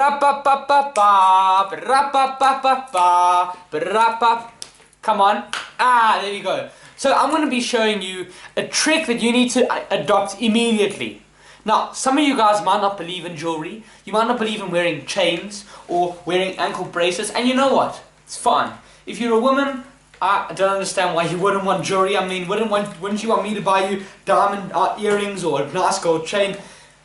Come on. There you go. So I'm going to be showing you a trick that you need to adopt immediately. Now, some of you guys might not believe in jewelry. You might not believe in wearing chains or wearing ankle bracelets. And you know what? It's fine. If you're a woman, I don't understand why you wouldn't want jewelry. I mean, wouldn't you want me to buy you diamond earrings or a nice gold chain?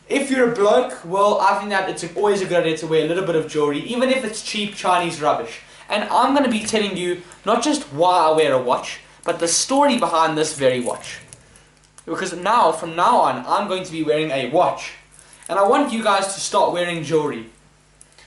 If you're a bloke, well, I think that it's always a good idea to wear a little bit of jewelry, even if it's cheap Chinese rubbish. And I'm going to be telling you not just why I wear a watch, but the story behind this very watch. Because now, from now on, I'm going to be wearing a watch. And I want you guys to start wearing jewelry.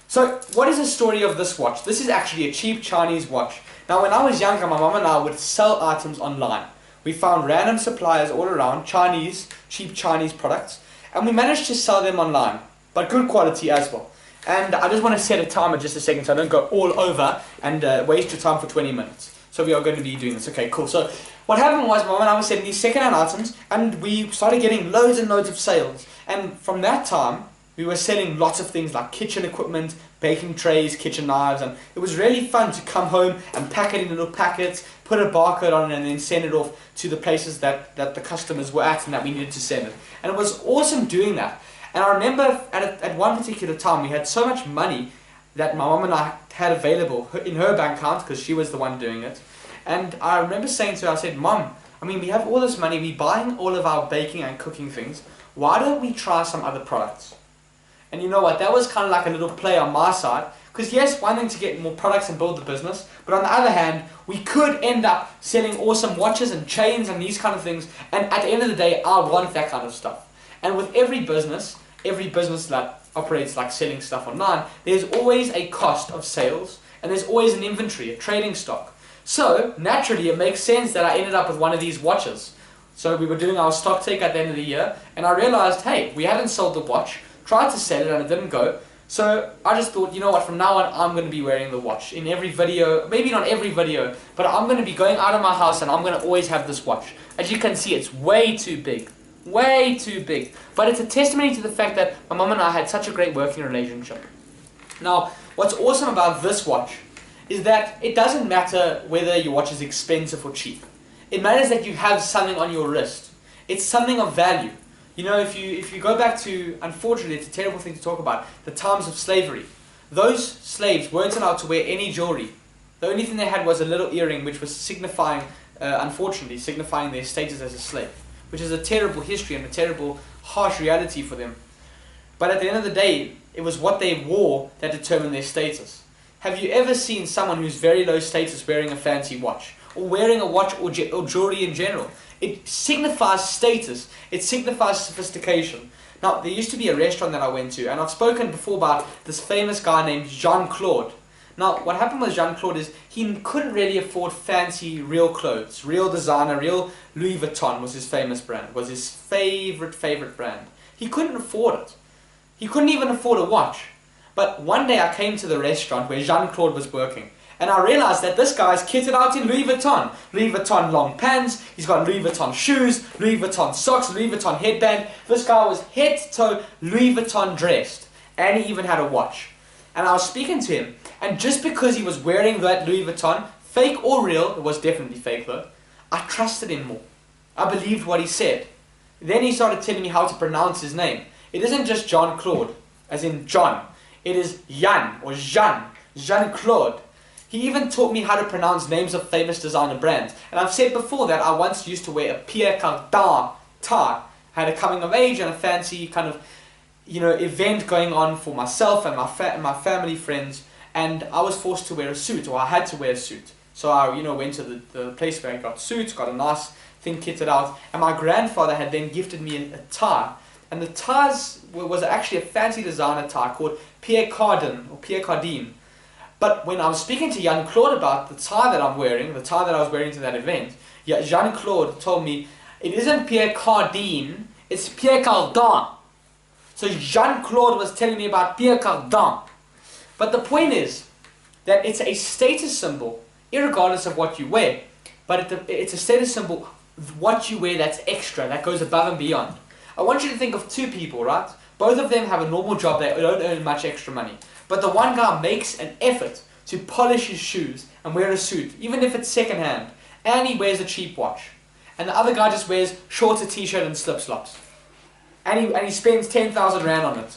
So, what is the story of this watch? This is actually a cheap Chinese watch. Now, when I was younger, my mum and I would sell items online. We found random suppliers all around, cheap Chinese products, and we managed to sell them online, but good quality as well. And I just want to set a timer just a second so I don't go all over and waste your time for 20 minutes. So we are going to be doing this. Okay, cool. So what happened was Mum and I were selling these second-hand items, and we started getting loads and loads of sales. And from that time, we were selling lots of things like kitchen equipment, baking trays, kitchen knives, and it was really fun to come home and pack it in little packets, put a barcode on it, and then send it off to the places that the customers were at and that we needed to send it. And it was awesome doing that. And I remember at one particular time we had so much money that my mum and I had available in her bank account because she was the one doing it. And I remember saying to her, I said, Mum, I mean, we have all this money, we're buying all of our baking and cooking things, why don't we try some other products? And you know what, that was kind of like a little play on my side, because yes, one thing to get more products and build the business, but on the other hand, we could end up selling awesome watches and chains and these kind of things, and at the end of the day, I want that kind of stuff. And with every business that operates like selling stuff online, there's always a cost of sales, and there's always an inventory, a trading stock. So, naturally, it makes sense that I ended up with one of these watches. So we were doing our stock take at the end of the year, and I realized, hey, we hadn't sold the watch, tried to sell it and it didn't go. So I just thought, you know what, from now on I'm going to be wearing the watch in every video, maybe not every video, but I'm going to be going out of my house and I'm going to always have this watch. As you can see, it's way too big. Way too big. But it's a testimony to the fact that my mum and I had such a great working relationship. Now, what's awesome about this watch is that it doesn't matter whether your watch is expensive or cheap. It matters that you have something on your wrist. It's something of value. You know, if you go back to, unfortunately, it's a terrible thing to talk about, the times of slavery. Those slaves weren't allowed to wear any jewelry. The only thing they had was a little earring, which was signifying, unfortunately, signifying their status as a slave. Which is a terrible history and a terrible, harsh reality for them. But at the end of the day, it was what they wore that determined their status. Have you ever seen someone who's very low status wearing a fancy watch? Or wearing a watch or jewelry in general? It signifies status. It signifies sophistication. Now, there used to be a restaurant that I went to, and I've spoken before about this famous guy named Jean-Claude. Now, what happened with Jean-Claude is he couldn't really afford fancy, real clothes. Real designer, real Louis Vuitton was his famous brand, was his favorite brand. He couldn't afford it. He couldn't even afford a watch. But one day I came to the restaurant where Jean-Claude was working, and I realized that this guy's kitted out in Louis Vuitton. Louis Vuitton long pants, he's got Louis Vuitton shoes, Louis Vuitton socks, Louis Vuitton headband. This guy was head to toe Louis Vuitton dressed, and he even had a watch. And I was speaking to him, and just because he was wearing that Louis Vuitton, fake or real, it was definitely fake though, I trusted him more. I believed what he said. Then he started telling me how to pronounce his name. It isn't just Jean-Claude, as in John. It is Jan or Jean-Claude. He even taught me how to pronounce names of famous designer brands. And I've said before that I once used to wear a Pierre Cardin tie. I had a coming of age and a fancy kind of, event going on for myself and my family friends. And I was forced to wear a suit, or I had to wear a suit. So I, went to the place where I got suits, got a nice thing kitted out. And my grandfather had then gifted me a tie. And the tie was actually a fancy designer tie called Pierre Cardin, or Pierre Cardin. But when I was speaking to Jean-Claude about the tie that I'm wearing, the tie that I was wearing to that event, Jean-Claude told me, it isn't Pierre Cardin, it's Pierre Cardin. So Jean-Claude was telling me about Pierre Cardin. But the point is that it's a status symbol, irregardless of what you wear. But it's a status symbol, what you wear that's extra, that goes above and beyond. I want you to think of two people, right? Both of them have a normal job, they don't earn much extra money. But the one guy makes an effort to polish his shoes and wear a suit, even if it's second hand, and he wears a cheap watch. And the other guy just wears shorter t-shirt and slip-slops. And he spends 10,000 Rand on it.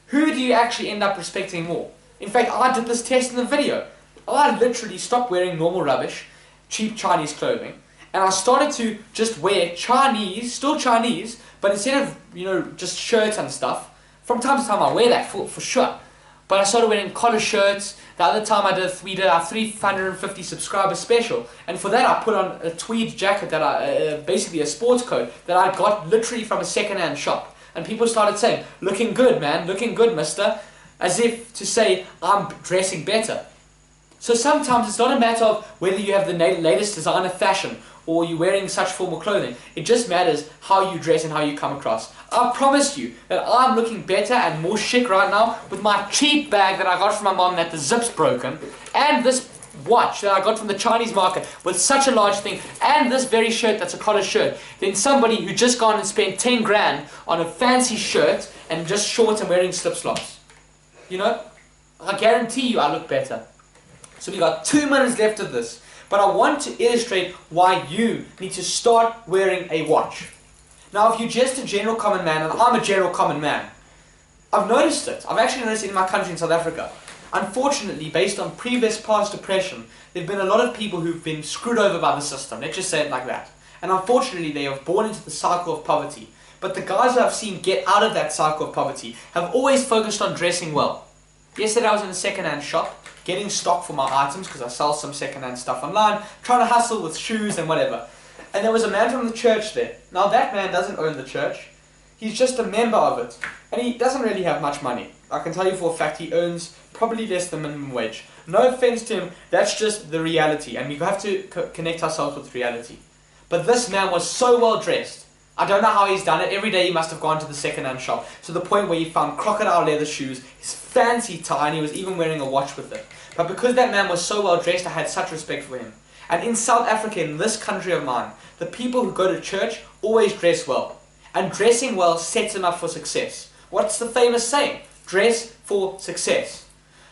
Who do you actually end up respecting more? In fact, I did this test in the video. I literally stopped wearing normal rubbish, cheap Chinese clothing, and I started to just wear Chinese, still Chinese, but instead of, just shirts and stuff, from time to time I wear that for sure. But I started wearing collar shirts. The other time we did our 350 subscriber special, and for that I put on a tweed jacket that basically a sports coat that I got literally from a second-hand shop. And people started saying, "Looking good, man, looking good, mister," as if to say I'm dressing better. So sometimes it's not a matter of whether you have the latest designer fashion or you're wearing such formal clothing. It just matters how you dress and how you come across. I promise you that I'm looking better and more chic right now with my cheap bag that I got from my mom that the zip's broken, and this watch that I got from the Chinese market with such a large thing, and this very shirt that's a collar shirt, than somebody who just gone and spent 10 grand on a fancy shirt and just shorts and wearing slip-slops. I guarantee you I look better. So we got 2 minutes left of this, but I want to illustrate why you need to start wearing a watch. Now, if you're just a general common man, and I'm a general common man, I've noticed it. I've actually noticed it in my country, in South Africa. Unfortunately, based on previous past oppression, there have been a lot of people who've been screwed over by the system. Let's just say it like that. And unfortunately, they have born into the cycle of poverty. But the guys that I've seen get out of that cycle of poverty have always focused on dressing well. Yesterday I was in a second-hand shop, getting stock for my items, because I sell some second-hand stuff online, trying to hustle with shoes and whatever. And there was a man from the church there. Now that man doesn't own the church. He's just a member of it. And he doesn't really have much money. I can tell you for a fact he earns probably less than minimum wage. No offense to him, that's just the reality. And we have to connect ourselves with reality. But this man was so well dressed. I don't know how he's done it. Every day he must have gone to the second-hand shop. To the point where he found crocodile leather shoes, his fancy tie, and he was even wearing a watch with it. But because that man was so well dressed, I had such respect for him. And in South Africa, in this country of mine, the people who go to church always dress well. And dressing well sets them up for success. What's the famous saying? Dress for success.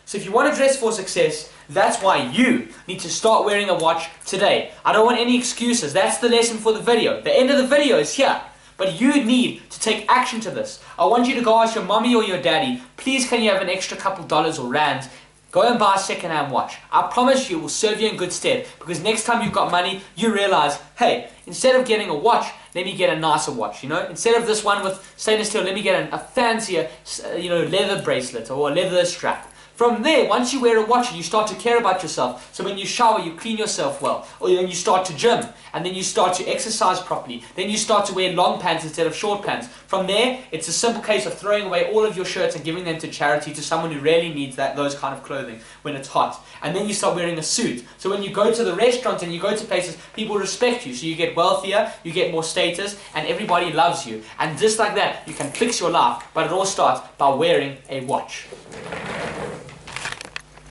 So if you want to dress for success, that's why you need to start wearing a watch today. I don't want any excuses. That's the lesson for the video. The end of the video is here. But you need to take action to this. I want you to go ask your mommy or your daddy, please can you have an extra couple dollars or rands? Go and buy a second-hand watch. I promise you it will serve you in good stead, because next time you've got money, you realize, hey, instead of getting a watch, let me get a nicer watch, Instead of this one with stainless steel, let me get a fancier, leather bracelet or a leather strap. From there, once you wear a watch, you start to care about yourself. So when you shower, you clean yourself well. Or then you start to gym. And then you start to exercise properly. Then you start to wear long pants instead of short pants. From there, it's a simple case of throwing away all of your shirts and giving them to charity, to someone who really needs those kind of clothing when it's hot. And then you start wearing a suit. So when you go to the restaurant and you go to places, people respect you. So you get wealthier, you get more status, and everybody loves you. And just like that, you can fix your life. But it all starts by wearing a watch.